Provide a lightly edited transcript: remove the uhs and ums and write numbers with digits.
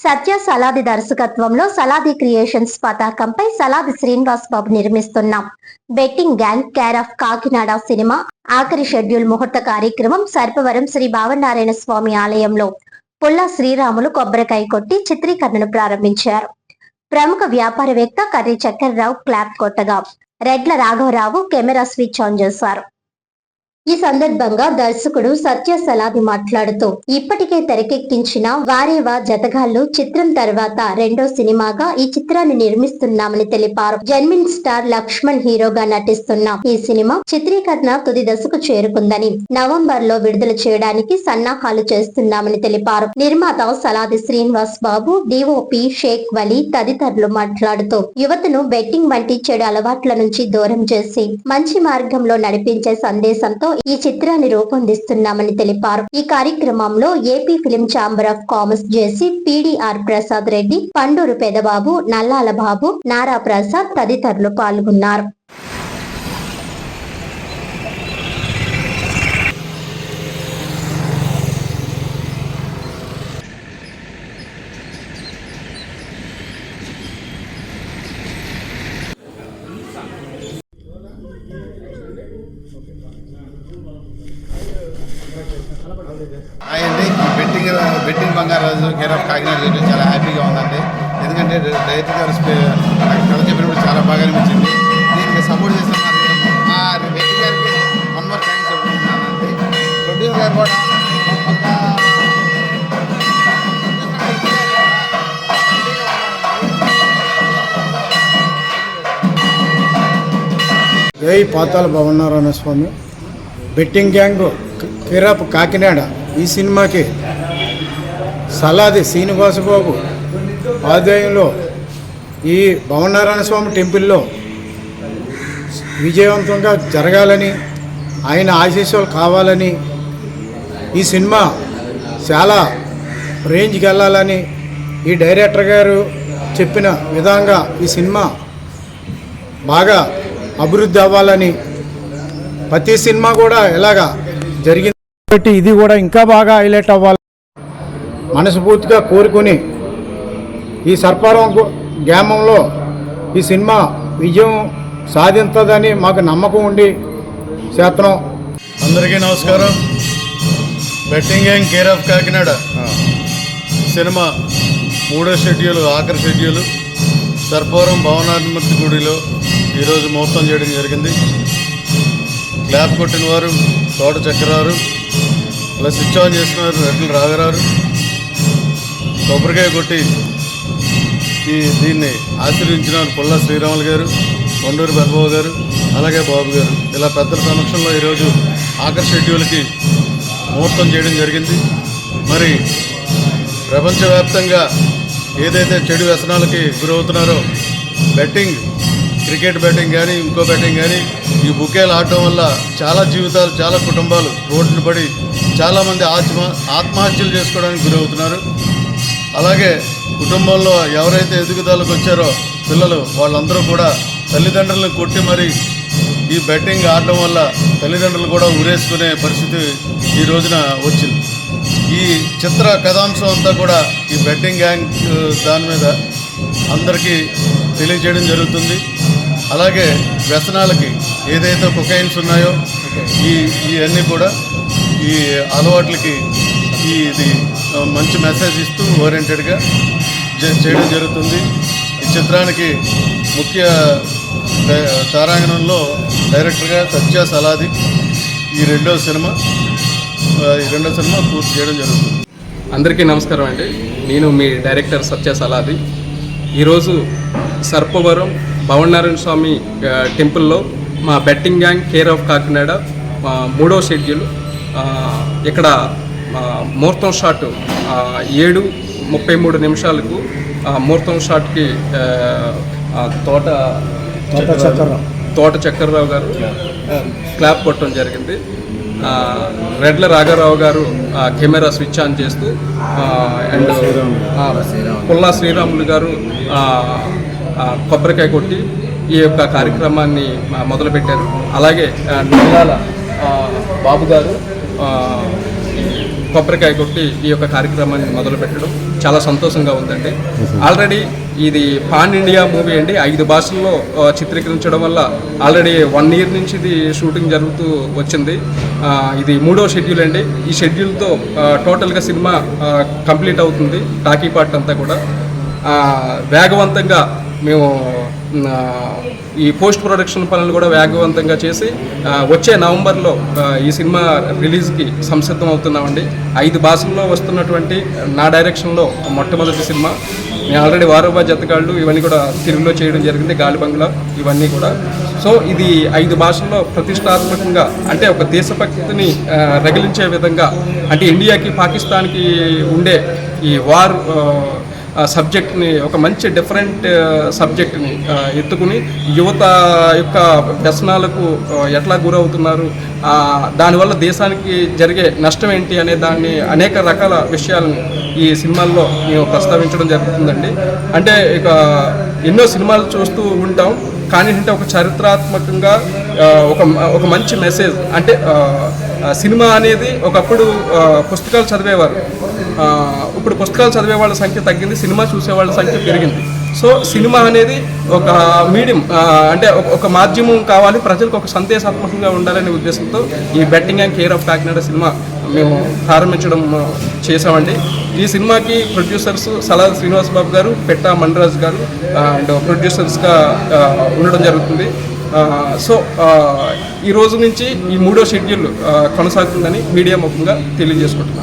సత్య సలాది దర్శకత్వంలో సలాది క్రియేషన్స్ పతాకంపై సలాది శ్రీనివాస్ బాబు నిర్మిస్తున్న betting gang care of Kakinada cinema ఆఖరి షెడ్యూల్ ముహూర్త కార్యక్రమం సర్పవరం శ్రీ భావనారాయణ స్వామి ఆలయంలో పుల్ల శ్రీరాములు కొబ్బరికాయ కొట్టి చిత్రీకరణను ప్రారంభించారు. ప్రముఖ వ్యాపారవేత్త కర్రి చక్కెరరావు క్లాప్ కొట్టగా రెడ్ల రాఘవరావు కెమెరా స్విచ్ ఆన్ చేశారు. ఈ సందర్భంగా దర్శకుడు సత్య సలాది మాట్లాడుతూ ఇప్పటికే తెరకెక్కించిన వారేవా జతగాళ్లు చిత్రం తర్వాత రెండో సినిమాగా ఈ చిత్రాన్ని నిర్మిస్తున్నామని తెలిపారు. జన్మిన్ స్టార్ లక్ష్మణ్ హీరోగా నటిస్తున్న ఈ సినిమా చిత్రీకరణ తుది దశకు చేరుకుందని నవంబర్ లో విడుదల చేయడానికి సన్నాహాలు చేస్తున్నామని తెలిపారు. నిర్మాత సలాది శ్రీనివాస్ బాబు, డిఓపి షేక్ వలీ తదితరులు మాట్లాడుతూ యువతను బెట్టింగ్ వంటి చెడు అలవాట్ల నుంచి దూరం చేసి మంచి మార్గంలో నడిపించే సందేశంతో ఈ చిత్రాన్ని రూపొందిస్తున్నామని తెలిపారు. ఈ కార్యక్రమంలో AP film chamber of commerce JC PDR Prasad Reddy, Panduru Pedababu, Nallala Babu, Nara Prasad తదితరులు పాల్గొన్నారు. అండి betting Bangaraju care of Kakinada చేయడం చాలా హ్యాపీగా ఉందండి. ఎందుకంటే డైరెక్టర్ గారు కథ చెప్పినప్పుడు చాలా బాగా అనిపించింది. దీనికి సపోర్ట్ చేసిన మా రెడ్డి గారికి వన్ మోర్ థ్యాంక్స్ చెప్తున్నానండి. ప్రొడ్యూసర్ గారు కూడా జై Patala Bhavanarayana Swamy. Betting gang care of Kakinada ఈ సినిమాకి సలాది శ్రీనివాసబాబు ఆధ్వర్యంలో ఈ భావనారాయణ స్వామి టెంపుల్లో విజయవంతంగా జరగాలని, ఆయన ఆశీస్సులు కావాలని, ఈ సినిమా చాలా రేంజ్కి వెళ్ళాలని ఈ డైరెక్టర్ గారు చెప్పిన విధంగా ఈ సినిమా బాగా అభివృద్ధి అవ్వాలని, ప్రతి సినిమా కూడా ఇలాగా జరిగింది కాబట్టి ఇది కూడా ఇంకా బాగా హైలైట్ అవ్వాలి మనస్ఫూర్తిగా కోరుకొని ఈ సర్పారం గ్రామంలో ఈ సినిమా విజయం సాధించదని మాకు నమ్మకం ఉండి చేస్తున్నాం. అందరికీ నమస్కారం. Betting gang care of Kakinada cinema మూడో షెడ్యూల్, ఆఖరి షెడ్యూల్ సర్పవరం భవనాధిమూర్తి గుడిలో ఈరోజు ముహూర్తం చేయడం జరిగింది. క్లాప్ కొట్టిన వారు తోట చక్కెరారు, అలా స్విచ్ ఆన్ చేసిన వారు రెడ్ల రాఘరారు, కొబ్బరికాయ కొట్టి దీన్ని ఆశీర్వించిన పుల్ల శ్రీరాములు గారు, కొండూరు పెదబాబు గారు, అలాగే బాబు గారు, ఇలా పెద్దల సమక్షంలో ఈరోజు ఆఖరి షెడ్యూల్కి ముహూర్తం చేయడం జరిగింది. మరి ప్రపంచవ్యాప్తంగా ఏదైతే చెడు వ్యసనాలకి గురవుతున్నారో, బెట్టింగ్, క్రికెట్ బెట్టింగ్ కానీ ఇంకో బెట్టింగ్ కానీ ఈ బుకేలు ఆడటం వల్ల చాలా జీవితాలు, చాలా కుటుంబాలు రోడ్డును పడి చాలామంది ఆత్మహత్యలు చేసుకోవడానికి గురవుతున్నారు. అలాగే కుటుంబంలో ఎవరైతే ఎదుగుదలకు వచ్చారో పిల్లలు, వాళ్ళందరూ కూడా తల్లిదండ్రులను కొట్టి మరి ఈ బెట్టింగ్ ఆడటం వల్ల తల్లిదండ్రులు కూడా ఉరేసుకునే పరిస్థితి ఈ రోజున వచ్చింది. ఈ చిత్ర కథాంశం అంతా కూడా ఈ బెట్టింగ్ గ్యాంగ్ దాని మీద అందరికీ తెలియజేయడం జరుగుతుంది. అలాగే వ్యసనాలకి ఏదైతే కొకైన్స్ ఉన్నాయో ఇవన్నీ కూడా ఈ అలవాట్లకి ఇది మంచి మెసేజ్ ఇస్తూ ఓరియంటెడ్గా చేయడం జరుగుతుంది. ఈ చిత్రానికి ముఖ్య తారాంగణంలో డైరెక్టర్గా సత్య సలాది ఈ రెండో సినిమా పూర్తి చేయడం జరుగుతుంది. అందరికీ నమస్కారం అండి. నేను మీ డైరెక్టర్ సత్య సలాది. ఈరోజు సర్పవరం భవనారాయణ స్వామి టెంపుల్లో మా betting gang care of Kakinada మూడో షెడ్యూల్ ఇక్కడ ముహూర్తం షాట్ 7:33 ముహూర్తం షాట్కి తోట చక్కెరరావు గారు క్లాప్ కొట్టడం జరిగింది. రెడ్ల రాఘవరావు గారు కెమెరా స్విచ్ ఆన్ చేస్తూ అండ్ పుల్లా శ్రీరాములు గారు కొబ్బరికాయ కొట్టి ఈ యొక్క కార్యక్రమాన్ని మొదలుపెట్టారు. అలాగే నల్లాల బాబు గారు కొబ్బరికాయ కొట్టి ఈ యొక్క కార్యక్రమాన్ని మొదలుపెట్టడం చాలా సంతోషంగా ఉందండి. ఆల్రెడీ ఇది పాన్ ఇండియా మూవీ అండి, 5 భాషల్లో చిత్రీకరించడం వల్ల ఆల్రెడీ 1 year నుంచి ఇది షూటింగ్ జరుగుతూ వచ్చింది. ఇది 3వ షెడ్యూల్ అండి. ఈ షెడ్యూల్తో టోటల్గా సినిమా కంప్లీట్ అవుతుంది. టాకీ పార్ట్ అంతా కూడా వేగవంతంగా మేము ఈ పోస్ట్ ప్రొడక్షన్ పనులు కూడా వేగవంతంగా చేసి వచ్చే నవంబర్లో ఈ సినిమా రిలీజ్కి సంసిద్ధం అవుతున్నామండి. 5 భాషల్లో వస్తున్నటువంటి నా డైరెక్షన్లో మొట్టమొదటి సినిమా. నేను ఆల్రెడీ వారవ్వ జతగాళ్ళు ఇవన్నీ కూడా తెలుగులో చేయడం జరిగింది, గాలిబంగ్లా ఇవన్నీ కూడా. సో ఇది 5 భాషల్లో ప్రతిష్టాత్మకంగా, అంటే ఒక దేశభక్తిని రగిలించే విధంగా, అంటే ఇండియాకి పాకిస్తాన్కి ఉండే ఈ వార్ సబ్జెక్ట్ని, ఒక మంచి డిఫరెంట్ సబ్జెక్ట్ని ఎత్తుకుని యువత యొక్క వ్యసనాలకు ఎట్లా గురవుతున్నారు, దానివల్ల దేశానికి జరిగే నష్టం ఏంటి అనే దాన్ని అనేక రకాల విషయాలను ఈ సినిమాల్లో మేము ప్రస్తావించడం జరుగుతుందండి. అంటే ఇక ఎన్నో సినిమాలు చూస్తూ ఉంటాం, కానీ అంటే ఒక చారిత్రాత్మకంగా ఒక మంచి మెసేజ్. అంటే సినిమా అనేది ఒకప్పుడు పుస్తకాలు చదివేవారు, ఇప్పుడు పుస్తకాలు చదివే వాళ్ళ సంఖ్య తగ్గింది, సినిమా చూసే వాళ్ళ సంఖ్య పెరిగింది. సో సినిమా అనేది ఒక మీడియం, అంటే ఒక మాధ్యమం కావాలి, ప్రజలకు ఒక సందేశాత్మకంగా ఉండాలనే ఉద్దేశంతో ఈ betting gang care of Kakinada cinema మేము ప్రారంభించడం చేసామండి. ఈ సినిమాకి ప్రొడ్యూసర్స్ సలాది శ్రీనివాస్ బాబు గారు, పెట్టా మణిరాజు గారు అండ్ ప్రొడ్యూసర్స్గా ఉండడం జరుగుతుంది. సో ఈ రోజు నుంచి ఈ 3వ షెడ్యూల్ కొనసాగుతుందని మీడియా ముఖంగా తెలియజేసుకుంటున్నాను.